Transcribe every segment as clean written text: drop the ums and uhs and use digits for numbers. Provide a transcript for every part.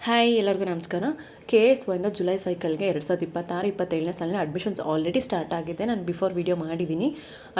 Hi ಎಲ್ಲರಿಗೂ ನಮಸ್ಕಾರ. KS1 July ಸೈಕಲ್ಗೆ 2026-27ನೇ ಸಾಲಿನ ಅಡ್ಮಿಷನ್ಸ್ ಆಲ್ರೆಡಿ ಸ್ಟಾರ್ಟ್ ಆಗಿದೆ. ನಾನು ಬಿಫೋರ್ ವೀಡಿಯೋ ಮಾಡಿದ್ದೀನಿ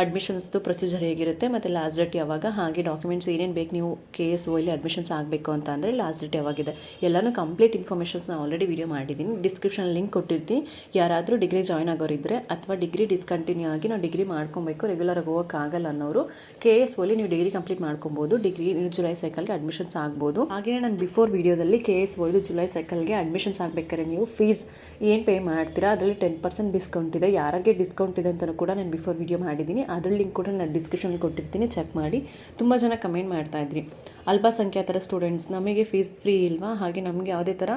ಅಡ್ಮಿಷನ್ಸ್ದು ಪ್ರೊಸೀಜರ್ ಹೇಗಿರುತ್ತೆ ಮತ್ತು ಲಾಸ್ಟ್ ಡೇಟ್ ಯಾವಾಗ, ಹಾಗೆ ಡಾಕ್ಯುಮೆಂಟ್ಸ್ ಏನೇನು ಬೇಕು ನೀವು KS1 ಅಡ್ಮಿಷನ್ಸ್ ಆಗಬೇಕು ಅಂತ ಅಂದರೆ ಲಾಸ್ಟ್ ಡೇಟ್ ಯಾವಾಗಿದೆ ಎಲ್ಲನೂ ಕಂಪ್ಲೀಟ್ ಇನ್ಫಾರ್ಮೇಷನ್ಸ್ನ ಆಲ್ರೆಡಿ ವೀಡಿಯೋ ಮಾಡಿದ್ದೀನಿ. ಡಿಸ್ಕ್ರಿಪ್ಷನ್ ಲಿಂಕ್ ಕೊಟ್ಟಿರ್ತೀನಿ. ಯಾರಾದರೂ ಡಿಗ್ರಿ ಜಾಯ್ನ್ ಆಗೋರಿದ್ದರೆ ಅಥವಾ ಡಿಗ್ರಿ ಡಿಸ್ಕಂಟಿನ್ಯೂ ಆಗಿ ನಾವು ಡಿಗ್ರಿ ಮಾಡ್ಕೊಬೇಕು, ರೆಗ್ಯುಲರಾಗಿ ಹೋಗೋಕ್ಕಾಗಲ್ಲ ಅನ್ನೋರು KS1 ನೀವು ಡಿಗ್ರಿ ಕಂಪ್ಲೀಟ್ ಮಾಡ್ಕೊಬೋದು. ಡಿಗ್ರಿ ಜುಲೈ ಸೈಕಲ್ಗೆ ಅಡ್ಮಿಷನ್ಸ್ ಆಗ್ಬೋದು. ಹಾಗೆಯೇ ನಾನು ಬಿಫೋರ್ ವೀಡಿಯೋದಲ್ಲಿ KS1 ಜುಲೈ ಸೈಕಲ್ಗೆ ಅಡ್ಮಿಷನ್ಸ್ ಆಗಬೇಕಾದ್ರೆ ನೀವು ಫೀಸ್ ಏನು ಪೇ ಮಾಡ್ತೀರಾ ಅದರಲ್ಲಿ 10% ಡಿಸ್ಕೌಂಟ್ ಇದೆ. ಯಾರಿಗೆ ಡಿಸ್ಕೌಂಟ್ ಇದೆ ಅಂತಲೂ ಕೂಡ ನಾನು ಬಿಫೋರ್ ವೀಡಿಯೋ ಮಾಡಿದ್ದೀನಿ. ಅದ್ರ ಲಿಂಕ್ ಕೂಡ ನಾನು ಡಿಸ್ಕ್ರಿಪ್ಷನಲ್ಲಿ ಕೊಟ್ಟಿರ್ತೀನಿ, ಚೆಕ್ ಮಾಡಿ. ತುಂಬ ಜನ ಕಮೆಂಟ್ ಮಾಡ್ತಾಯಿದ್ರಿ, ಅಲ್ಪಸಂಖ್ಯಾತರ ಸ್ಟೂಡೆಂಟ್ಸ್ ನಮಗೆ ಫೀಸ್ ಫ್ರೀ ಇಲ್ವಾ, ಹಾಗೆ ನಮಗೆ ಯಾವುದೇ ಥರ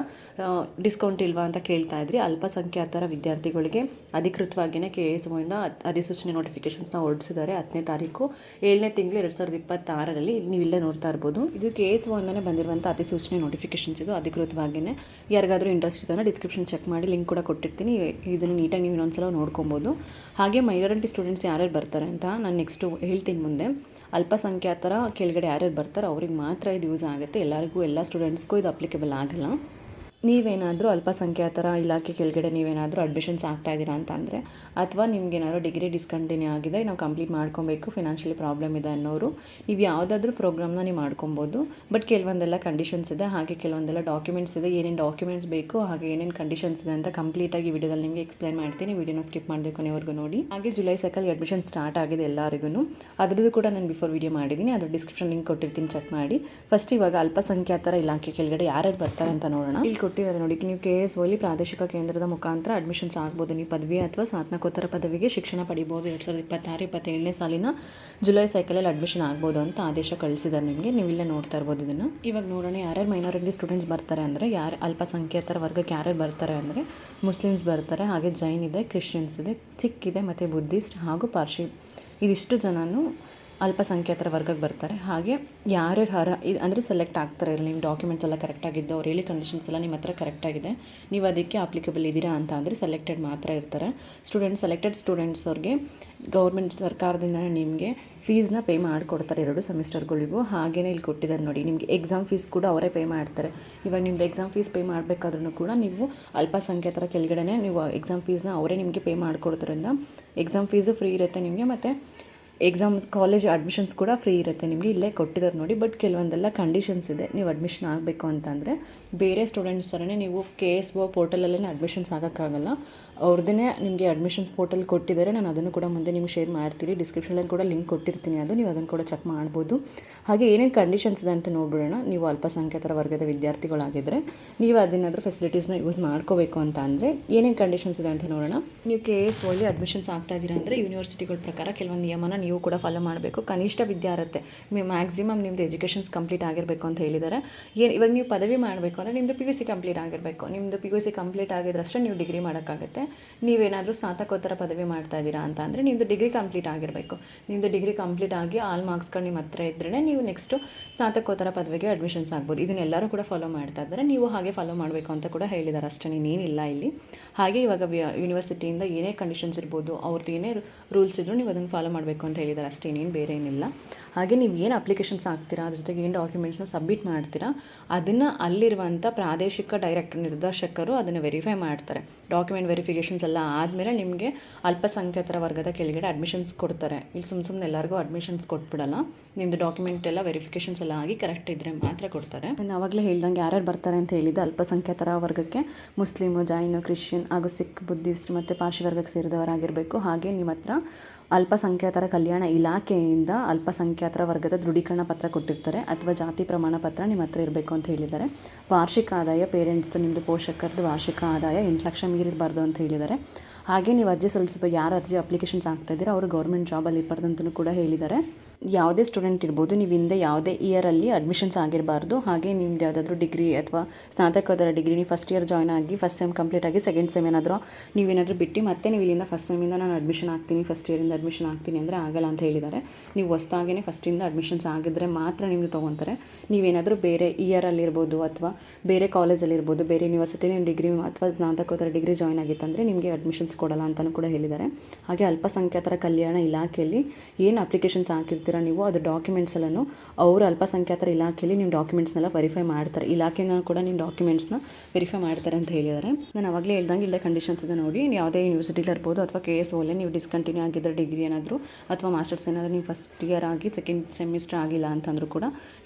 ಡಿಸ್ಕೌಂಟ್ ಇಲ್ವಾ ಅಂತ ಕೇಳ್ತಾ ಇದ್ರಿ. ಅಲ್ಪಸಂಖ್ಯಾತರ ವಿದ್ಯಾರ್ಥಿಗಳಿಗೆ ಅಧಿಕೃತವಾಗಿಯೇ KS1 ಅಧಿಸೂಚನೆ ನೋಟಿಫಿಕೇಷನ್ಸ್ನ ಹೊರಡಿಸಿದ್ದಾರೆ. 10ನೇ ತಾರೀಕು 7ನೇ ತಿಂಗಳು 2026ರಲ್ಲಿ ನೀವು ಇಲ್ಲೇ ನೋಡ್ತಾ ಇರ್ಬೋದು. ಇದು KS1 ಬಂದಿರುವಂಥ ಅಧಿಸೂಚನೆ ನೋಟಿಫಿಕೇಷನ್ಸ್. ಇದು ಅಧಿಕೃತವಾಗಿಯೇ ಯಾರಿಗಾದರೂ ಇಂಟ್ರೆಸ್ಟ್ ಇದ್ದಾನೆ ಡಿಸ್ಕ್ರಿಪ್ಷನ್ ಚೆಕ್ ಮಾಡಿ, ಲಿಂಕ್ ಕೂಡ ಕೊಟ್ಟಿರ್ತೀನಿ. ಇದನ್ನು ನೀಟಾಗಿ ನೀವು ಇನ್ನೊಂದ್ಸಲ ನೋಡ್ಕೊಬೋದು. ಹಾಗೆ ಮೈನಾರಿಟಿ ಸ್ಟೂಡೆಂಟ್ಸ್ ಯಾರ್ಯಾರು ಬರ್ತಾರೆ ಅಂತ ನಾನು ನೆಕ್ಸ್ಟು ಹೇಳ್ತೀನಿ ಮುಂದೆ. ಅಲ್ಪಸಂಖ್ಯಾತರ ಕೆಳಗಡೆ ಯಾರ್ಯಾರು ಬರ್ತಾರೋ ಅವ್ರಿಗೆ ಮಾತ್ರ ಇದು ಯೂಸ್ ಆಗುತ್ತೆ. ಎಲ್ಲರಿಗೂ ಎಲ್ಲ ಸ್ಟೂಡೆಂಟ್ಸ್ಗೂ ಇದು ಅಪ್ಲಿಕೇಬಲ್ ಆಗಲ್ಲ. ನೀವೇನಾದರೂ ಅಲ್ಪಸಂಖ್ಯಾತರ ಇಲಾಖೆ ಕೆಳಗಡೆ ನೀವೇನಾದರೂ ಅಡ್ಮಿಷನ್ಸ್ ಆಗ್ತಾಯಿದ್ದೀರಾ ಅಂತ ಅಂದರೆ, ಅಥವಾ ನಿಮಗೇನಾದ್ರು ಡಿಗ್ರಿ ಡಿಸ್ಕಂಟಿನ್ಯೂ ಆಗಿದೆ, ನಾವು ಕಂಪ್ಲೀಟ್ ಮಾಡ್ಕೊಬೇಕು, ಫಿನಾನ್ಷಿಯಲಿ ಪ್ರಾಬ್ಲಮ್ ಇದೆ ಅನ್ನೋರು ನೀವು ಯಾವುದಾದ್ರೂ ಪ್ರೋಗ್ರಾಮ್ನ ನೀವು ಮಾಡ್ಕೊಬೋದು. ಬಟ್ ಕೆಲವೊಂದೆಲ್ಲ ಕಂಡೀಷನ್ಸ್ ಇದೆ, ಹಾಗೆ ಕೆಲವೊಂದೆಲ್ಲ ಡಾಕ್ಯುಮೆಂಟ್ಸ್ ಇದೆ. ಏನೇನು ಡಾಕ್ಯುಮೆಂಟ್ಸ್ ಬೇಕು ಹಾಗೆ ಏನೇನು ಕಂಡೀಷನ್ಸ್ ಇದೆ ಅಂತ ಕಂಪ್ಲೀಟಾಗಿ ವಿಡಿಯೋದಲ್ಲಿ ನಿಮಗೆ ಎಕ್ಸ್ಪ್ಲೈನ್ ಮಾಡ್ತೀನಿ. ವಿಡಿಯೋನ ಸ್ಕಿಪ್ ಮಾಡಬೇಕು ಕೊನೆವರೆಗೂ ನೋಡಿ. ಹಾಗೆ ಜುಲೈ ಸೈಕಲ್ ಅಡ್ಮಿಷನ್ ಸ್ಟಾರ್ಟ್ ಆಗಿದೆ ಎಲ್ಲರಿಗೂ. ಅದ್ರದ್ದು ಕೂಡ ನಾನು ಬಿಫೋರ್ ವಿಡಿಯೋ ಮಾಡಿದ್ದೀನಿ, ಅದ್ರ ಡಿಸ್ಕ್ರಿಪ್ಷನ್ ಲಿಂಕ್ ಕೊಟ್ಟಿರ್ತೀನಿ, ಚೆಕ್ ಮಾಡಿ. ಫಸ್ಟ್ ಇವಾಗ ಅಲ್ಪಸಂಖ್ಯಾತರ ಇಲಾಖೆ ಕೆಳಗಡೆ ಯಾರ್ಯಾರು ಬರ್ತಾರೆ ಅಂತ ನೋಡೋಣ. ಇಲ್ಲಿ ಕೊಟ್ಟಿದ್ದಾರೆ ನೋಡಿ, ನೀವು KS1 ಪ್ರಾದೇಶಿಕ ಕೇಂದ್ರದ ಮುಖಾಂತರ ಅಡ್ಮಿಷನ್ಸ್ ಆಗ್ಬೋದು. ನೀವು ಪದವಿ ಅಥವಾ ಸ್ನಾತಕೋತ್ತರ ಪದವಿಗೆ ಶಿಕ್ಷಣ ಪಡಿಬೋದು. 2026-27ನೇ ಸಾಲಿನ ಜುಲೈ ಸೈಕಲಲ್ಲಿ ಅಡ್ಮಿಷನ್ ಆಗ್ಬೋದು ಅಂತ ಆದೇಶ ಕಳಿಸಿದ್ದಾರೆ ನಿಮಗೆ. ನೀವು ಇಲ್ಲೇ ನೋಡ್ತಾ ಇರ್ಬೋದು ಇದನ್ನು. ಇವಾಗ ನೋಡೋಣ ಯಾರ್ಯಾರು ಮೈನಾರಿಟಿ ಸ್ಟೂಡೆಂಟ್ಸ್ ಬರ್ತಾರೆ ಅಂದರೆ, ಯಾರು ಅಲ್ಪಸಂಖ್ಯಾತರ ವರ್ಗಕ್ಕೆ ಯಾರ್ಯಾರು ಬರ್ತಾರೆ ಅಂದರೆ, ಮುಸ್ಲಿಮ್ಸ್ ಬರ್ತಾರೆ, ಹಾಗೆ ಜೈನ್ ಇದೆ, ಕ್ರಿಶ್ಚಿಯನ್ಸ್ ಇದೆ, ಸಿಖ್ ಇದೆ, ಮತ್ತು ಬುದ್ಧಿಸ್ಟ್ ಹಾಗೂ ಪಾರ್ಸಿ, ಇದಿಷ್ಟು ಜನನು ಅಲ್ಪಸಂಖ್ಯಾತರ ವರ್ಗಕ್ಕೆ ಬರ್ತಾರೆ. ಹಾಗೆ ಯಾರ್ಯಾರು ಅಂದರೆ ಸೆಲೆಕ್ಟ್ ಆಗ್ತಾರೆ, ನಿಮ್ಮ ಡಾಕ್ಯುಮೆಂಟ್ಸ್ ಎಲ್ಲ ಕರೆಕ್ಟಾಗಿದ್ದು, ಅವ್ರು ಹೇಳಿ ಕಂಡೀಷನ್ಸ್ ಎಲ್ಲ ನಿಮ್ಮ ಹತ್ರ ಕರೆಕ್ಟಾಗಿದೆ, ನೀವು ಅದಕ್ಕೆ ಅಪ್ಲಿಕೇಬಲ್ ಇದ್ದೀರಾ ಅಂತ ಅಂದರೆ ಸೆಲೆಕ್ಟೆಡ್ ಮಾತ್ರ ಇರ್ತಾರೆ ಸೆಲೆಕ್ಟೆಡ್ ಸ್ಟೂಡೆಂಟ್ಸ್ ಅವ್ರಿಗೆ ಗೌರ್ಮೆಂಟ್ ಸರ್ಕಾರದಿಂದನೇ ನಿಮಗೆ ಫೀಸ್ನ ಪೇ ಮಾಡಿಕೊಡ್ತಾರೆ 2 ಸೆಮಿಸ್ಟರ್ಗಳಿಗೂ. ಹಾಗೆಯೇ ಇಲ್ಲಿ ಕೊಟ್ಟಿದ್ದಾರೆ ನೋಡಿ, ನಿಮಗೆ ಎಕ್ಸಾಮ್ ಫೀಸ್ ಕೂಡ ಅವರೇ ಪೇ ಮಾಡ್ತಾರೆ. ಇವಾಗ ನಿಮ್ಮದು ಎಕ್ಸಾಮ್ ಫೀಸ್ ಪೇ ಮಾಡಬೇಕಾದ್ರೂ ಕೂಡ ನೀವು ಅಲ್ಪಸಂಖ್ಯಾತರ ಕೆಳಗಡೆ ನೀವು ಎಕ್ಸಾಮ್ ಫೀಸ್ನ ಅವರೇ ನಿಮಗೆ ಪೇ ಮಾಡಿಕೊಡೋದ್ರಿಂದ ಎಕ್ಸಾಮ್ ಫೀಸು ಫ್ರೀ ಇರುತ್ತೆ ನಿಮಗೆ, ಮತ್ತು ಎಕ್ಸಾಮ್ಸ್ ಕಾಲೇಜ್ ಅಡ್ಮಿಷನ್ಸ್ ಕೂಡ ಫ್ರೀ ಇರುತ್ತೆ ನಿಮಗೆ. ಇಲ್ಲೇ ಕೊಟ್ಟಿದ್ದಾರೆ ನೋಡಿ. ಬಟ್ ಕೆಲವೊಂದೆಲ್ಲ ಕಂಡೀಷನ್ಸ್ ಇದೆ. ನೀವು ಅಡ್ಮಿಷನ್ ಆಗಬೇಕು ಅಂತಂದರೆ ಬೇರೆ ಸ್ಟೂಡೆಂಟ್ಸ್ ಥರನೇ ನೀವು KS1 ಪೋರ್ಟಲಲ್ಲೇ ಅಡ್ಮಿಷನ್ಸ್ ಆಗೋಕ್ಕಾಗಲ್ಲ. ಅವ್ರದ್ದೇ ನಿಮಗೆ ಅಡ್ಮಿಷನ್ಸ್ ಪೋರ್ಟಲ್ ಕೊಟ್ಟಿದ್ದಾರೆ. ನಾನು ಅದನ್ನು ಕೂಡ ಮುಂದೆ ನಿಮ್ಗೆ ಶೇರ್ ಮಾಡ್ತೀನಿ. ಡಿಸ್ಕ್ರಿಪ್ಷನಲ್ಲಿ ಕೂಡ ಲಿಂಕ್ ಕೊಟ್ಟಿರ್ತೀನಿ, ಅದು ನೀವು ಅದನ್ನು ಕೂಡ ಚೆಕ್ ಮಾಡ್ಬೋದು. ಹಾಗೆ ಏನೇನು ಕಂಡೀಷನ್ಸ್ ಇದೆ ಅಂತ ನೋಡ್ಬಿಡೋಣ. ನೀವು ಅಲ್ಪಸಂಖ್ಯಾತರ ವರ್ಗದ ವಿದ್ಯಾರ್ಥಿಗಳಾಗಿದ್ದರೆ ನೀವು ಅದನ್ನಾದರೂ ಫೆಸಿಲಿಟೀಸ್ನ ಯೂಸ್ ಮಾಡ್ಕೋಬೇಕು ಅಂತ ಅಂದರೆ ಏನೇನು ಕಂಡೀಷನ್ಸ್ ಇದೆ ಅಂತ ನೋಡೋಣ. ನೀವು KS1 ಅಡ್ಮಿಷನ್ಸ್ ಆಗ್ತಾ ಇದ್ದೀರಾ ಅಂದರೆ ಯೂನಿವರ್ಸಿಟಿಗಳ ಪ್ರಕಾರ ಕೆಲವೊಂದು ನಿಯಮನ ನೀವು ಕೂಡ ಫಾಲೋ ಮಾಡಬೇಕು. ಕನಿಷ್ಠ ವಿದ್ಯಾರ್ಹತೆ ಮ್ಯಾಕ್ಸಿಮಮ್ ನಿಮ್ಮದು ಎಜುಕೇಷನ್ಸ್ ಕಂಪ್ಲೀಟ್ ಆಗಿರಬೇಕು ಅಂತ ಹೇಳಿದ್ದಾರೆ. ಇವಾಗ ನೀವು ಪದವಿ ಮಾಡಬೇಕು ಅಂದರೆ ನಿಮ್ಮದು PUC ಕಂಪ್ಲೀಟ್ ಆಗಿರಬೇಕು. ನಿಮ್ಮದು PUC ಕಂಪ್ಲೀಟ್ ಆಗಿದ್ರಷ್ಟೇ ನೀವು ಡಿಗ್ರಿ ಮಾಡೋಕ್ಕಾಗುತ್ತೆ. ನೀವೇನಾದರೂ ಸ್ನಾತಕೋತ್ತರ ಪದವಿ ಮಾಡ್ತಾ ಇದ್ದೀರಾ ಅಂತ ಅಂದರೆ ನಿಮ್ಮದು ಡಿಗ್ರಿ ಕಂಪ್ಲೀಟ್ ಆಗಿರಬೇಕು. ನಿಮ್ಮದು ಡಿಗ್ರಿ ಕಂಪ್ಲೀಟ್ ಆಗಿ ಆಲ್ ಮಾರ್ಕ್ಸ್ಗಳು ನಿಮ್ಮ ಹತ್ರ ಇದ್ದರೆ ನೀವು ನೆಕ್ಸ್ಟು ಸ್ನಾತಕೋತ್ತರ ಪದವಿಗೆ ಅಡ್ಮಿಷನ್ಸ್ ಆಗ್ಬೋದು. ಇದನ್ನೆಲ್ಲರೂ ಕೂಡ ಫಾಲೋ ಮಾಡ್ತಾ ಇದ್ದಾರೆ. ನೀವು ಹಾಗೆ ಫಾಲೋ ಮಾಡಬೇಕು ಅಂತ ಕೂಡ ಹೇಳಿದ್ದಾರೆ, ಅಷ್ಟೇ, ಇನ್ನೇನಿಲ್ಲ ಇಲ್ಲಿ. ಹಾಗೆ ಇವಾಗ ಯೂನಿವರ್ಸಿಟಿಯಿಂದ ಏನೇ ಕಂಡೀಷನ್ಸ್ ಇರ್ಬೋದು, ಅವ್ರದ್ದು ಏನೇ ರೂಲ್ಸ್ ಇದ್ದರೂ ನೀವು ಅದನ್ನು ಫಾಲೋ ಮಾಡಬೇಕು ಅಂತ ಹೇಳಿದ್ದಾರೆ, ಅಷ್ಟೇ, ಇನ್ನೇನು ಬೇರೆ ಏನಿಲ್ಲ. ಹಾಗೆ ನೀವು ಏನು ಅಪ್ಲಿಕೇಶನ್ಸ್ ಹಾಕ್ತೀರಾ, ಅದ್ರ ಜೊತೆಗೆ ಏನು ಡಾಕ್ಯುಮೆಂಟ್ಸ್ನ ಸಬ್ಮಿಟ್ ಮಾಡ್ತೀರಾ ಅದನ್ನು ಅಲ್ಲಿರುವಂಥ ಪ್ರಾದೇಶಿಕ ನಿರ್ದೇಶಕರು ಅದನ್ನು ವೆರಿಫೈ ಮಾಡ್ತಾರೆ. ಡಾಕ್ಯುಮೆಂಟ್ ವೆರಿಫಿಕೇಷನ್ಸ್ ಎಲ್ಲ ಆದಮೇಲೆ ನಿಮಗೆ ಅಲ್ಪಸಂಖ್ಯಾತರ ವರ್ಗದ ಕೆಳಗಡೆ ಅಡ್ಮಿಷನ್ಸ್ ಕೊಡ್ತಾರೆ. ಇಲ್ಲಿ ಸುಮ್ಮನೆ ಎಲ್ಲರಿಗೂ ಅಡ್ಮಿಷನ್ಸ್ ಕೊಟ್ಬಿಡಲ್ಲ. ನಿಮ್ಮದು ಡಾಕ್ಯುಮೆಂಟ್ ಎಲ್ಲ ವೆರಿಫಿಕೇಷನ್ಸ್ ಎಲ್ಲ ಆಗಿ ಕರೆಕ್ಟ್ ಇದ್ದರೆ ಮಾತ್ರ ಕೊಡ್ತಾರೆ. ನಾನು ಆವಾಗಲೇ ಹೇಳ್ದಂಗೆ ಯಾರ್ಯಾರು ಬರ್ತಾರೆ ಅಂತ ಹೇಳಿದ್ದೆ, ಅಲ್ಪಸಂಖ್ಯಾತರ ವರ್ಗಕ್ಕೆ ಮುಸ್ಲಿಮು, ಜೈನು, ಕ್ರಿಶ್ಚಿಯನ್ ಹಾಗೂ ಸಿಖ್, ಬುದ್ಧಿಸ್ಟ್ ಮತ್ತು ಪಾರ್ಸಿ ವರ್ಗಕ್ಕೆ ಸೇರಿದವರಾಗಿರಬೇಕು. ಹಾಗೆ ನಿಮ್ಮ ಹತ್ರ ಅಲ್ಪಸಂಖ್ಯಾತರ ಕಲ್ಯಾಣ ಇಲಾಖೆಯಿಂದ ಅಲ್ಪಸಂಖ್ಯಾತರ ವರ್ಗದ ದೃಢೀಕರಣ ಪತ್ರ ಕೊಟ್ಟಿರ್ತಾರೆ, ಅಥವಾ ಜಾತಿ ಪ್ರಮಾಣ ಪತ್ರ ನಿಮ್ಮ ಹತ್ರ ಇರಬೇಕು ಅಂತ ಹೇಳಿದ್ದಾರೆ. ವಾರ್ಷಿಕ ಆದಾಯ ಪೇರೆಂಟ್ಸ್ದು, ನಿಮ್ಮದು ಪೋಷಕರದ್ದು ವಾರ್ಷಿಕ ಆದಾಯ 8 ಲಕ್ಷ ಮೀರಿರಬಾರ್ದು ಅಂತ ಹೇಳಿದ್ದಾರೆ. ಹಾಗೆ ನೀವು ಅರ್ಜಿ ಸಲ್ಲಿಸಬೇಕು, ಯಾರು ಅರ್ಜಿ ಅಪ್ಲಿಕೇಶನ್ಸ್ ಆಗ್ತಾಯಿದ್ದೀರಾ ಅವರು ಗೌರ್ಮೆಂಟ್ ಜಾಬಲ್ಲಿ ಇರ್ಬಾರ್ದು ಅಂತಲೂ ಕೂಡ ಹೇಳಿದ್ದಾರೆ. ಯಾವುದೇ ಸ್ಟೂಡೆಂಟ್ ಇರ್ಬೋದು, ನೀವು ಹಿಂದೆ ಯಾವುದೇ ಇಯರಲ್ಲಿ ಅಡ್ಮಿಷನ್ಸ್ ಆಗಿರಬಾರ್ದು. ಹಾಗೆ ನಿಮ್ದು ಯಾವುದಾದ್ರೂ ಡಿಗ್ರಿ ಅಥವಾ ಸ್ನಾತಕೋತ್ತರ ಡಿಗ್ರಿ ನೀವು ಫಸ್ಟ್ ಇಯರ್ ಜಾಯ್ನ್ ಆಗಿ ಫಸ್ಟ್ ಸೆಮ್ ಕಂಪ್ಲೀಟ್ ಆಗಿ ಸೆಕೆಂಡ್ ಸೆಮ್ ನೀವೇನಾದರೂ ಬಿಟ್ಟು ಮತ್ತೆ ನೀವು ಇಲ್ಲಿಂದ ಫಸ್ಟ್ ಸೆಮ್ಮಿಂದ ನಾನು ಅಡ್ಮಿಷನ್ ಆಗ್ತೀನಿ, ಫಸ್ಟ್ ಇಯರಿಂದ ಅಡ್ಮಿಷನ್ ಆಗ್ತೀನಿ ಅಂದರೆ ಆಗಲ್ಲ ಅಂತ ಹೇಳಿದ್ದಾರೆ. ನೀವು ಹೊಸ್ದಾಗೇ ಫಸ್ಟಿಂದ ಅಡ್ಮಿಷನ್ಸ್ ಆಗಿದ್ದರೆ ಮಾತ್ರ ನಿಮ್ಮದು ತೊಗೊತಾರೆ. ನೀವೇನಾದರೂ ಬೇರೆ ಇಯರಲ್ಲಿರ್ಬೋದು ಅಥವಾ ಬೇರೆ ಕಾಲೇಜಲ್ಲಿರ್ಬೋದು, ಬೇರೆ ಯೂನಿವರ್ಸಿಟಿ ನೀವು ಡಿಗ್ರಿ ಅಥವಾ ಸ್ನಾತಕೋತ್ತರ ಡಿಗ್ರಿ ಜಾಯ್ನ್ ಆಗಿತ್ತಂದರೆ ನಿಮಗೆ ಅಡ್ಮಿಷನ್ಸ್ ಕೊಡಲ್ಲ ಅಂತಲೂ ಕೂಡ ಹೇಳಿದ್ದಾರೆ. ಹಾಗೆ ಅಲ್ಪಸಂಖ್ಯಾತರ ಕಲ್ಯಾಣ ಇಲಾಖೆಯಲ್ಲಿ ಏನು ಅಪ್ಲಿಕೇಶನ್ಸ್ ಹಾಕಿರ್ತೀವಿ ಮಾಡ್ತೀರಾ ನೀವು, ಅದು ಡಾಕ್ಯುಮೆಂಟ್ಸ್ ಎಲ್ಲನೂ ಅವರು ಅಲ್ಪಸಂಖ್ಯಾತರ ಇಲಾಖೆಯಲ್ಲಿ ನಿಮ್ಮ ಡಾಕ್ಯುಮೆಂಟ್ಸ್ನೆಲ್ಲ ವೆರಿಫೈ ಮಾಡ್ತಾರೆ. ಇಲಾಖೆಯಿಂದ ಕೂಡ ನಿಮ್ಮ ಡಾಕ್ಯುಮೆಂಟ್ಸ್ನ ವೆರಿಫೈ ಮಾಡ್ತಾರೆ ಅಂತ ಹೇಳಿದ್ದಾರೆ. ನಾನು ಅವಾಗಲೇ ಹೇಳ್ದಂಗೆ ಇಲ್ಲೇ ಕಂಡೀಷನ್ಸ್ ಇದೆ ನೋಡಿ, ಯಾವುದೇ ಯೂನಿವರ್ಸಿಟಿಲಿ ಇರ್ಬೋದು ಅಥವಾ KSOಲ್ಲೇ ನೀವು ಡಿಸ್ಕಂಟಿನ್ಯೂ ಆಗಿದ್ದರೆ ಡಿಗ್ರಿ ಏನಾದರೂ ಅಥವಾ ಮಾಸ್ಟರ್ಸ್ ಏನಾದರೂ ನೀವು ಫಸ್ಟ್ ಇಯರ್ ಆಗಿ ಸೆಕೆಂಡ್ ಸೆಮಿಸ್ಟರ್ ಆಗಿಲ್ಲ ಅಂತಂದರೂ ಕೂಡ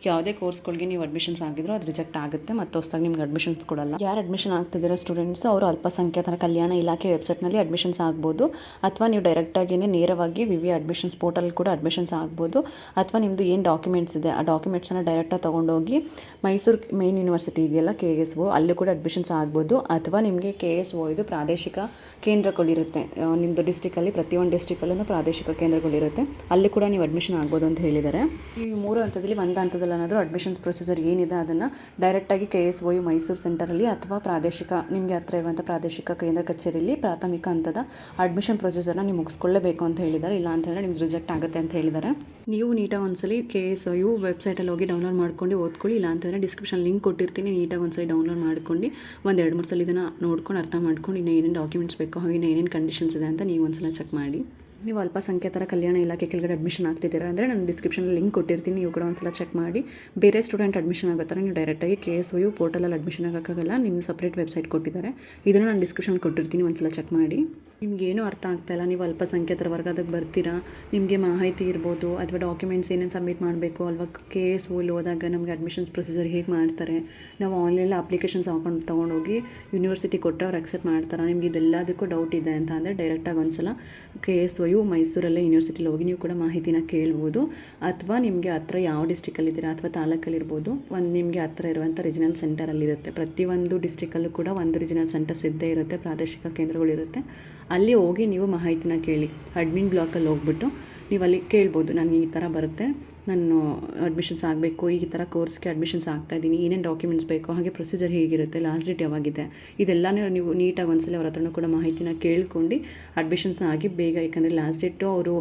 ಯಾವುದೇ ಕೋರ್ಸ್ಗಳಿಗೆ ನೀವು ಅಡ್ಮಿಷನ್ಸ್ ಆಗಿದ್ರು ಅದು ರಿಜೆಕ್ಟ್ ಆಗುತ್ತೆ, ಮತ್ತು ಹೊಸದಾಗಿ ನಿಮ್ಗೆ ಅಡ್ಮಿಷನ್ಸ್ ಕೊಡಲ್ಲ. ಯಾರು ಅಡ್ಮಿಷನ್ ಆಗ್ತಿದ್ದೀರೋ ಸ್ಟೂಡೆಂಟ್ಸ್ ಅವರು ಅಲ್ಪಸಂಖ್ಯಾತರ ಕಲ್ಯಾಣ ಇಲಾಖೆ ವೆಬ್ಸೈಟ್ನಲ್ಲಿ ಅಡ್ಮಿಷನ್ಸ್ ಆಗ್ಬೋದು, ಅಥವಾ ನೀವು ಡೈರೆಕ್ಟಾಗಿಯೇ ನೇರವಾಗಿ ವಿವಿ ಅಡ್ಮಿಷನ್ಸ್ ಪೋರ್ಟಲ್ ಕೂಡ ಅಡ್ಮಿಷನ್ಸ್ ಆಗ್ಬೋದು, ಅಥವಾ ನಿಮ್ಮದು ಏನು ಡಾಕ್ಯುಮೆಂಟ್ಸ್ ಇದೆ ಆ ಡಾಕ್ಯುಮೆಂಟ್ಸನ್ನು ಡೈರೆಕ್ಟಾಗಿ ತೊಗೊಂಡೋಗಿ ಮೈಸೂರು ಮೇನ್ ಯೂನಿವರ್ಸಿಟಿ ಇದೆಯಲ್ಲ KSO ಅಲ್ಲಿ ಕೂಡ ಅಡ್ಮಿಷನ್ಸ್ ಆಗ್ಬೋದು, ಅಥವಾ ನಿಮಗೆ KSO ಇದು ಪ್ರಾದೇಶಿಕ ಕೇಂದ್ರಗಳಿರುತ್ತೆ ನಿಮ್ಮದು ಡಿಸ್ಟಿಕಲ್ಲಿ, ಪ್ರತಿಯೊಂದು ಡಿಸ್ಟಿಕಲ್ಲೂ ಪ್ರಾದೇಶಿಕ ಕೇಂದ್ರಗಳಿರುತ್ತೆ, ಅಲ್ಲಿ ಕೂಡ ನೀವು ಅಡ್ಮಿಷನ್ ಆಗ್ಬೋದು ಅಂತ ಹೇಳಿದ್ದಾರೆ. ಈ 3 ಹಂತದಲ್ಲಿ ಒಂದು ಹಂತದಲ್ಲಿ ಏನಾದರೂ ಅಡ್ಮಿಷನ್ಸ್ ಪ್ರೊಸೀಜರ್ ಏನಿದೆ ಅದನ್ನು ಡೈರೆಕ್ಟಾಗಿ KSO ಮೈಸೂರು ಸೆಂಟರಲ್ಲಿ ಅಥವಾ ಪ್ರಾದೇಶಿಕ ನಿಮಗೆ ಹತ್ರ ಇರುವಂಥ ಪ್ರಾದೇಶಿಕ ಕೇಂದ್ರ ಕಚೇರಿಯಲ್ಲಿ ಪ್ರಾಥಮಿಕ ಹಂತದ ಅಡ್ಮಿಷನ್ ಪ್ರೊಸೀಜರ್ನ ನೀವು ಮುಗಿಸ್ಕೊಳ್ಳೇಬೇಕು ಅಂತ ಹೇಳಿದ್ದಾರೆ. ಇಲ್ಲ ಅಂತಂದರೆ ನಿಮ್ಗೆ ರಿಜೆಕ್ಟ್ ಆಗುತ್ತೆ ಅಂತ ಹೇಳಿದ್ದಾರೆ. ನೀವು ನೀಟಾಗಿ ಒಂದ್ಸಲಿ KSO ವೆಬ್ಸೈಟಲ್ಲಿ ಹೋಗಿ ಡೌನ್ಲೋಡ್ ಮಾಡ್ಕೊಂಡು ಓದ್ಕೊಳ್ಳಿ. ಇಲ್ಲ ಅಂತಂದರೆ ಡಿಸ್ಕ್ರಿಪ್ಷನ್ ಲಿಂಕ್ ಕೊಟ್ಟಿರ್ತೀನಿ, ನೀಟಾಗಿ ಒಂದ್ಸಲಿ ಡೌನ್ಲೋಡ್ ಮಾಡ್ಕೊಂಡು ಒಂದು 2-3 ಸಲ ಇದನ್ನು ನೋಡ್ಕೊಂಡು ಅರ್ಥ ಮಾಡ್ಕೊಂಡು ಇನ್ನು ಏನೇನು ಡಾಕ್ಯುಮೆಂಟ್ಸ್ ಬೇಕು ಹಾಗೆ ಏನೇನು ಕಂಡೀಷನ್ಸ್ ಇದೆ ಅಂತ ನೀವು ಒಂದ್ಸಲ ಚೆಕ್ ಮಾಡಿ. ನೀವು ಅಲ್ಪಸಂಖ್ಯಾತರ ಕಲ್ಯಾಣ ಇಲಾಖೆ ಕೆಳಗಡೆ ಅಡ್ಮಿಷನ್ ಆಗ್ತಿದ್ದೀರಾ ಅಂದರೆ ನಾನು ಡಿಸ್ಕ್ರಿಪ್ಷನಲ್ಲಿ ಲಿಂಕ್ ಕೊಟ್ಟಿರ್ತೀನಿ, ನೀವು ಕೂಡ ಒಂದ್ಸಲ ಚೆಕ್ ಮಾಡಿ. ಬೇರೆ ಸ್ಟೂಡೆಂಟ್ ಅಡ್ಮಿಷನ್ ಆಗುತ್ತಾರೆ ನೀವು ಡೈರೆಕ್ಟಾಗಿ KSO ಪೋರ್ಟಲಲ್ಲಿ ಅಡ್ಮಿಷನ್ ಆಗೋಕ್ಕಾಗಲ್ಲ, ನಿಮ್ಮ ಸಪ್ರೇಟ್ ವೆಬ್ಸೈಟ್ ಕೊಟ್ಟಿದ್ದಾರೆ, ಇದನ್ನು ನಾನು ಡಿಸ್ಕ್ರಿಪ್ಷನ್ ಕೊಟ್ಟಿರ್ತೀನಿ, ಒಂದ್ಸಲ ಚೆಕ್ ಮಾಡಿ. ನಿಮಗೇನೂ ಅರ್ಥ ಆಗ್ತಾಯಿಲ್ಲ, ನೀವು ಅಲ್ಪಸಂಖ್ಯಾತರ ವರ್ಗದಕ್ಕೆ ಬರ್ತೀರಾ, ನಿಮಗೆ ಮಾಹಿತಿ ಇರ್ಬೋದು ಅಥವಾ ಡಾಕ್ಯುಮೆಂಟ್ಸ್ ಏನೇನು ಸಬ್ಮಿಟ್ ಮಾಡಬೇಕು ಅಲ್ವಾ, KSOಲ್ಲಿ ಹೋದಾಗ ನಮಗೆ ಅಡ್ಮಿಷನ್ಸ್ ಪ್ರೊಸೀಜರ್ ಹೇಗೆ ಮಾಡ್ತಾರೆ, ನಾವು ಆನ್ಲೈನಲ್ಲಿ ಅಪ್ಲಿಕೇಶನ್ಸ್ ಹಾಕೊಂಡು ತೊಗೊಂಡೋಗಿ ಯೂನಿವರ್ಸಿಟಿ ಕೊಟ್ಟರೆ ಅವ್ರು ಅಕ್ಸೆಪ್ಟ್ ಮಾಡ್ತಾರೆ, ನಿಮಗೆ ಇದೆಲ್ಲದಕ್ಕೂ ಡೌಟ್ ಇದೆ ಅಂತ ಅಂದರೆ ಡೈರೆಕ್ಟಾಗಿ ಒಂದ್ಸಲ KSO ಮೈಸೂರಲ್ಲೇ ಯೂನಿವರ್ಸಿಟಿಲಿ ಹೋಗಿ ನೀವು ಕೂಡ ಮಾಹಿತಿನ ಕೇಳ್ಬೋದು, ಅಥವಾ ನಿಮಗೆ ಹತ್ರ ಯಾವ ಡಿಸ್ಟ್ರಿಕಲ್ಲಿದ್ದೀರಾ ಅಥವಾ ತಾಲೂಕಲ್ಲಿರ್ಬೋದು ಒಂದು ನಿಮಗೆ ಹತ್ರ ಇರುವಂಥ ರಿಜಿನಲ್ ಸೆಂಟರಲ್ಲಿರುತ್ತೆ. ಪ್ರತಿಯೊಂದು ಡಿಸ್ಟ್ರಿಕಲ್ಲೂ ಕೂಡ ಒಂದು ರಿಜಿನಲ್ ಸೆಂಟರ್ಸ್ ಇದ್ದೇ ಇರುತ್ತೆ, ಪ್ರಾದೇಶಿಕ ಕೇಂದ್ರಗಳಿರುತ್ತೆ, ಅಲ್ಲಿ ಹೋಗಿ ನೀವು ಮಾಹಿತಿನ ಕೇಳಿ. ಅಡ್ಮಿನ್ ಬ್ಲಾಕಲ್ಲಿ ಹೋಗ್ಬಿಟ್ಟು ನೀವು ಅಲ್ಲಿ ಕೇಳ್ಬೋದು, ನನಗೆ ಈ ಥರ ಬರುತ್ತೆ, ನಾನು ಅಡ್ಮಿಷನ್ಸ್ ಆಗಬೇಕು, ಈ ಥರ ಕೋರ್ಸ್ಗೆ ಅಡ್ಮಿಷನ್ಸ್ ಆಗ್ತಾಯಿದ್ದೀನಿ, ಏನೇನು ಡಾಕ್ಯುಮೆಂಟ್ಸ್ ಬೇಕು, ಹಾಗೆ ಪ್ರೊಸೀಜರ್ ಹೇಗಿರುತ್ತೆ, ಲಾಸ್ಟ್ ಡೇಟ್ ಯಾವಾಗಿದೆ, ಇದೆಲ್ಲನೂ ನೀವು ನೀಟಾಗಿ ಒಂದ್ಸಲ ಅವ್ರ ಹತ್ರನೂ ಕೂಡ ಮಾಹಿತಿನ ಕೇಳ್ಕೊಂಡು ಅಡ್ಮಿಷನ್ಸ್ ಆಗಿ ಬೇಗ. ಯಾಕಂದರೆ ಲಾಸ್ಟ್ ಡೇಟು ಅವರು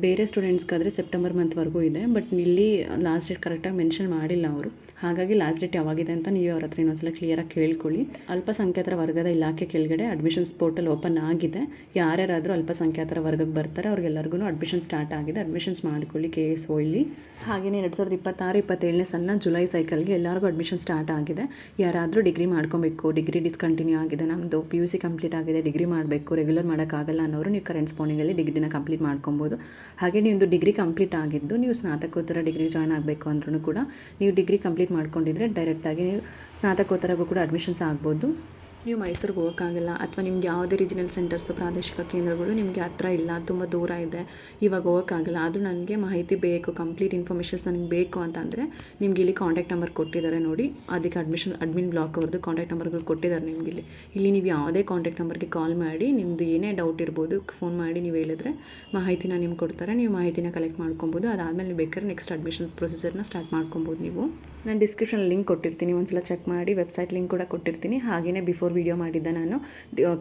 ಬೇರೆ ಸ್ಟೂಡೆಂಟ್ಸ್ಗಾದರೆ ಸೆಪ್ಟೆಂಬರ್ ಮಂತ್ವರೆಗೂ ಇದೆ, ಬಟ್ ಇಲ್ಲಿ ಲಾಸ್ಟ್ ಡೇಟ್ ಕರೆಕ್ಟಾಗಿ ಮೆನ್ಷನ್ ಮಾಡಿಲ್ಲ ಅವರು, ಹಾಗಾಗಿ ಲಾಸ್ಟ್ ಡೇಟ್ ಯಾವಾಗಿದೆ ಅಂತ ನೀವು ಅವ್ರ ಹತ್ರ ಇನ್ನೊಂದ್ಸಲ ಕ್ಲಿಯರಾಗಿ ಕೇಳ್ಕೊಳ್ಳಿ. ಅಲ್ಪಸಂಖ್ಯಾತರ ವರ್ಗದ ಇಲಾಖೆ ಕೆಳಗಡೆ ಅಡ್ಮಿಷನ್ಸ್ ಪೋರ್ಟಲ್ ಓಪನ್ ಆಗಿದೆ, ಯಾರ್ಯಾರಾದರೂ ಅಲ್ಪಸಂಖ್ಯಾತರ ವರ್ಗಕ್ಕೆ ಬರ್ತಾರೆ ಅವ್ರಿಗೆಲ್ಲರಿಗೂ ಅಡ್ಮಿಷನ್ ಸ್ಟಾರ್ಟ್ ಆಗಿದೆ, ಅಡ್ಮಿಷನ್ಸ್ ಮಾಡ್ಕೊಳ್ಳಿ KSO ಇಲ್ಲಿ. ಹಾಗೆಯೇ 2026-27ನೇ ಸಾಲಿನ ಜುಲೈ ಸೈಕಲ್ಗೆ ಎಲ್ಲರಿಗೂ ಅಡ್ಮಿಷನ್ ಸ್ಟಾರ್ಟ್ ಆಗಿದೆ. ಯಾರಾದರೂ ಡಿಗ್ರಿ ಮಾಡ್ಕೊಬೇಕು, ಡಿಗ್ರಿ ಡಿಸ್ಕಂಟಿನ್ಯೂ ಆಗಿದೆ, ನಮ್ಮದು PUC ಕಂಪ್ಲೀಟ್ ಆಗಿದೆ, ಡಿಗ್ರಿ ಮಾಡಬೇಕು, ರೆಗ್ಯುಲರ್ ಮಾಡೋಕ್ಕಾಗಲ್ಲ ಅನ್ನೋರು ನೀವು ಕರೆಸ್ಪಾಂಡಿಂಗಲ್ಲಿ ಡಿಗ್ರಿನ ಕಂಪ್ಲೀಟ್ ಮಾಡ್ಕೊಬೋದು. ಹಾಗೆ ನಿಮ್ಮದು ಡಿಗ್ರಿ ಕಂಪ್ಲೀಟ್ ಆಗಿದ್ದು ನೀವು ಸ್ನಾತಕೋತ್ತರ ಡಿಗ್ರಿ ಜಾಯ್ನ್ ಆಗಬೇಕು ಅಂದ್ರೂ ಕೂಡ ನೀವು ಡಿಗ್ರಿ ಕಂಪ್ಲೀಟ್ ಮಾಡ್ಕೊಂಡಿದ್ರೆ ಡೈರೆಕ್ಟಾಗಿ ನೀವು ಸ್ನಾತಕೋತ್ತರಗೂ ಕೂಡ ಅಡ್ಮಿಷನ್ಸ್ ಆಗ್ಬೋದು. ನೀವು ಮೈಸೂರಿಗೆ ಹೋಗೋಕ್ಕಾಗಲ್ಲ ಅಥವಾ ನಿಮ್ಗೆ ಯಾವುದೇ ರೀಜನಲ್ ಸೆಂಟರ್ಸು ಪ್ರಾದೇಶಿಕ ಕೇಂದ್ರಗಳು ನಿಮಗೆ ಹತ್ರ ಇಲ್ಲ, ತುಂಬ ದೂರ ಇದೆ, ಇವಾಗ ಹೋಗೋಕ್ಕಾಗಲ್ಲ, ಅದು ನನಗೆ ಮಾಹಿತಿ ಬೇಕು, ಕಂಪ್ಲೀಟ್ ಇನ್ಫಾರ್ಮೇಷನ್ಸ್ ನನಗೆ ಬೇಕು ಅಂತಂದರೆ ನಿಮ್ಗೆ ಇಲ್ಲಿ ಕಾಂಟ್ಯಾಕ್ಟ್ ನಂಬರ್ ಕೊಟ್ಟಿದ್ದಾರೆ ನೋಡಿ, ಅದಕ್ಕೆ ಅಡ್ಮಿನ್ ಬ್ಲಾಕ್ ಅವ್ರದ್ದು ಕಾಂಟ್ಯಾಕ್ಟ್ ನಂಬರ್ಗಳು ಕೊಟ್ಟಿದ್ದಾರೆ ನಿಮ್ಗೆ ಇಲ್ಲಿ ನೀವು ಯಾವುದೇ ಕಾಂಟ್ಯಾಕ್ಟ್ ನಂಬರ್ಗೆ ಕಾಲ್ ಮಾಡಿ ನಿಮ್ಮದು ಏನೇ ಡೌಟ್ ಇರ್ಬೋದು ಫೋನ್ ಮಾಡಿ ನೀವು ಹೇಳಿದ್ರೆ ಮಾಹಿತಿನ ನಿಮ್ಗೆ ಕೊಡ್ತಾರೆ, ನೀವು ಮಾಹಿತಿನ ಕಲೆಕ್ಟ್ ಮಾಡ್ಕೊಬೋದು. ಅದಾದಮೇಲೆ ನೀವು ಬೇಕಾದ್ರೆ ನೆಕ್ಸ್ಟ್ ಅಡ್ಮಿಷನ್ ಪ್ರೊಸೀಜರ್ನ ಸ್ಟಾರ್ಟ್ ಮಾಡ್ಕೊಬೋದು. ನೀವು ನಾನು ಡಿಸ್ಕ್ರಿಪ್ಷನ್ ಲಿಂಕ್ ಕೊಟ್ಟಿರ್ತೀನಿ, ಒಂದ್ಸಲ ಚೆಕ್ ಮಾಡಿ, ವೆಬ್ಸೈಟ್ ಲಿಂಕ್ ಕೂಡ ಕೊಟ್ಟಿರ್ತೀನಿ. ಹಾಗೆಯೇ ಬಿಫೋರ್ ವಿಡಿಯೋ ಮಾಡಿದ್ದೆ ನಾನು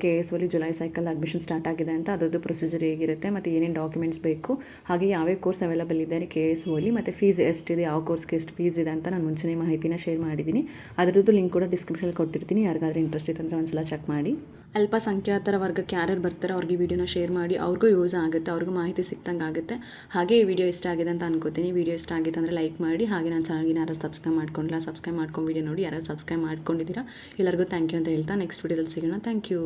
KSOಲ್ಲಿ ಜುಲೈ ಸೈಕಲ್ ಅಡ್ಮಿಷನ್ ಸ್ಟಾರ್ಟ್ ಆಗಿದೆ ಅಂತ, ಅದರದ್ದು ಪ್ರೊಸೀಜರ್ ಹೇಗಿರುತ್ತೆ ಮತ್ತು ಏನೇನು ಡಾಕ್ಯುಮೆಂಟ್ಸ್ ಬೇಕು, ಹಾಗೆ ಯಾವ್ಯಾವ ಕೋರ್ಸ್ ಅವೈಲೇಬಲ್ ಇದೆ KSOಲ್ಲಿ, ಮತ್ತು ಫೀಸ್ ಎಷ್ಟಿದೆ, ಯಾವ ಕೋರ್ಸ್ಗೆ ಎಷ್ಟು ಫೀಸ್ ಇದೆ ಅಂತ ನಾನು ಮುಂಚೆನೇ ಮಾಹಿತಿನ ಶೇರ್ ಮಾಡಿದ್ದೀನಿ. ಅದರದ್ದು ಲಿಂಕ್ ಕೂಡ ಡಿಸ್ಕ್ರಿಪ್ಷನ್ ಕೊಟ್ಟಿರ್ತೀನಿ, ಯಾರಿಗಾದ್ರೂ ಇಂಟ್ರೆಸ್ಟ್ ಇತ್ತು ಅಂದರೆ ಒಂದ್ಸಲ ಚೆಕ್ ಮಾಡಿ. ಅಲ್ಪಸಂಖ್ಯಾತರ ವರ್ಗಕ್ಕೆ ಯಾರ್ಯಾರು ಬರ್ತಾರೆ ಅವ್ರಿಗೆ ಈ ವಿಡಿಯೋನ ಶೇರ್ ಮಾಡಿ, ಅವ್ರಿಗೂ ಯೂಸ್ ಆಗುತ್ತೆ, ಅವ್ರಿಗೂ ಮಾಹಿತಿ ಸಿಕ್ತಂಗೆ ಆಗುತ್ತೆ. ಹಾಗೆ ಈ ವಿಡಿಯೋ ಇಷ್ಟ ಆಗಿದೆ ಅಂತ ಅನ್ಕೋತೀನಿ. ವಿಡಿಯೋ ಇಷ್ಟ ಆಗಿದೆ ಅಂದರೆ ಲೈಕ್ ಮಾಡಿ, ಹಾಗೆ ನನ್ನ ಚಾನಲ್ಗೆ ಯಾರು ಸಬ್ಸ್ಕ್ರೈಬ್ ಮಾಡ್ಕೊಂಡಿಲ್ಲ ಸಬ್ಸ್ಕ್ರೈಬ್ ಮಾಡ್ಕೊಂಡು ವಿಡಿಯೋ ನೋಡಿ, ಯಾರು ಸಬ್ಸ್ಕ್ರೈಬ್ ಮಾಡ್ಕೊಂಡಿದ್ದೀರಾ ಎಲ್ಲರಿಗೂ ಥ್ಯಾಂಕ್ ಯು ಅಂತ ಹೇಳ್ತಾ ನೆಕ್ಸ್ಟ್ ವಿಡಿಯೋದಲ್ಲಿ ಸಿಗೋಣ. Thank you.